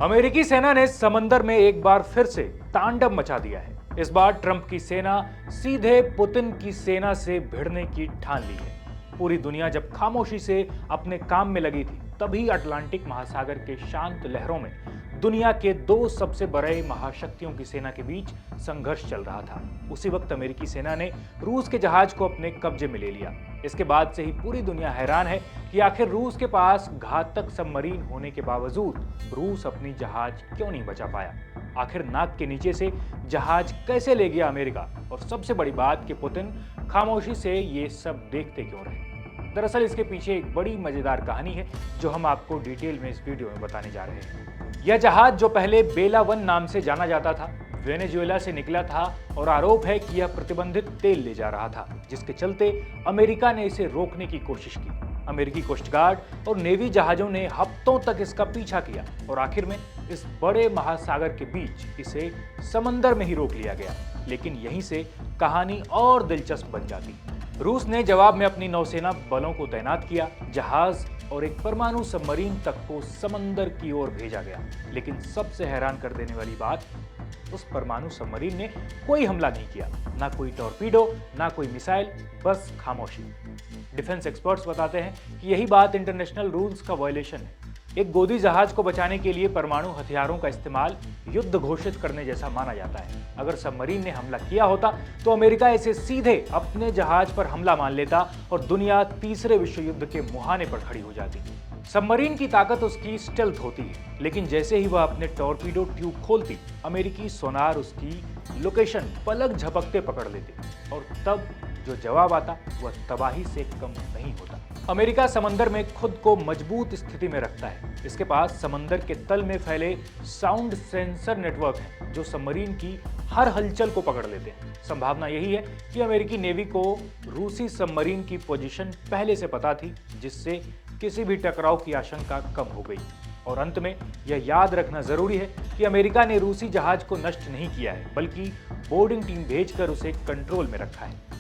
अमेरिकी सेना ने समंदर में एक बार फिर से तांडव मचा दिया है। इस बार ट्रंप की सेना सीधे पुतिन की सेना से भिड़ने की ठान ली है। पूरी दुनिया जब खामोशी से अपने काम में लगी थी, तभी अटलांटिक महासागर के शांत लहरों में दुनिया के दो सबसे बड़े महाशक्तियों की सेना के बीच संघर्ष चल रहा था। उसी वक्त अमेरिकी सेना ने रूस के जहाज को अपने कब्जे में ले लिया। इसके बाद से ही पूरी दुनिया हैरान है कि आखिर रूस के पास घातक सबमरीन होने के बावजूद रूस अपनी जहाज क्यों नहीं बचा पाया। आखिर नाक के नीचे से जहाज कैसे ले गया अमेरिका, और सबसे बड़ी बात कि पुतिन खामोशी से ये सब देखते क्यों रहे। दरअसल इसके पीछे एक बड़ी मजेदार कहानी है जो हम आपको डिटेल में इस वीडियो में बताने जा रहे हैं। यह जहाज जो पहले बेला 1 नाम से जाना जाता था, वेनेजुएला से निकला था और आरोप है कि यह प्रतिबंधित तेल ले जा रहा था, जिसके चलते अमेरिका ने इसे रोकने की कोशिश की। अमेरिकी कोस्ट गार्ड और नेवी जहाजों ने हफ्तों तक इसका पीछा किया और आखिर में इस बड़े महासागर के बीच इसे समंदर में ही रोक लिया गया। लेकिन यहीं से कहानी और दिलचस्प बन जाती। रूस ने जवाब में अपनी नौसेना बलों को तैनात किया, जहाज और एक परमाणु सबमरीन तक को समंदर की ओर भेजा गया। लेकिन सबसे हैरान कर देने वाली बात, उस परमाणु सबमरीन ने कोई हमला नहीं किया, ना कोई टॉर्पीडो, ना कोई मिसाइल, बस खामोशी। डिफेंस एक्सपर्ट्स बताते हैं कि यही बात इंटरनेशनल रूल्स का वायलेशन है। एक गोदी जहाज को बचाने के लिए परमाणु हथियारों का इस्तेमाल युद्ध घोषित करने जैसा माना जाता है। अगर सबमरीन ने हमला किया होता तो अमेरिका इसे सीधे अपने जहाज पर हमला मान लेता और दुनिया तीसरे विश्व युद्ध के मुहाने पर खड़ी हो जाती। सबमरीन की ताकत उसकी स्टेल्थ होती है, लेकिन जैसे ही वह अपने टॉर्पीडो ट्यूब खोलती, अमेरिकी सोनार उसकी लोकेशन पलक झपकते पकड़ लेते और तब जो जवाब आता वह तबाही से कम नहीं होता। अमेरिका समंदर में खुद को मजबूत स्थिति में रखता है। इसके पास समंदर के तल में फैले साउंड सेंसर नेटवर्क हैं जो सबमरीन की हर हलचल को पकड़ लेते हैं। संभावना यही है कि अमेरिकी नेवी को रूसी सबमरीन की पोजीशन पहले से पता थी, जिससे किसी भी टकराव की आशंका कम हो गई। और अंत में यह याद रखना जरूरी है कि अमेरिका ने रूसी जहाज को नष्ट नहीं किया है, बल्कि बोर्डिंग टीम भेजकर उसे कंट्रोल में रखा है।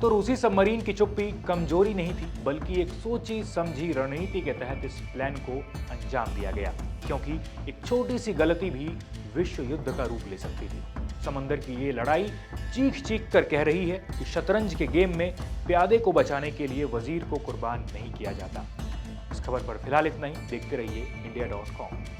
तो रूसी सबमरीन की चुप्पी कमजोरी नहीं थी, बल्कि एक सोची समझी रणनीति के तहत इस प्लान को अंजाम दिया गया, क्योंकि एक छोटी सी गलती भी विश्व युद्ध का रूप ले सकती थी। समंदर की ये लड़ाई चीख चीख कर कह रही है कि शतरंज के गेम में प्यादे को बचाने के लिए वजीर को कुर्बान नहीं किया जाता। इस खबर पर फिलहाल इतना ही। देखते रहिए India.com।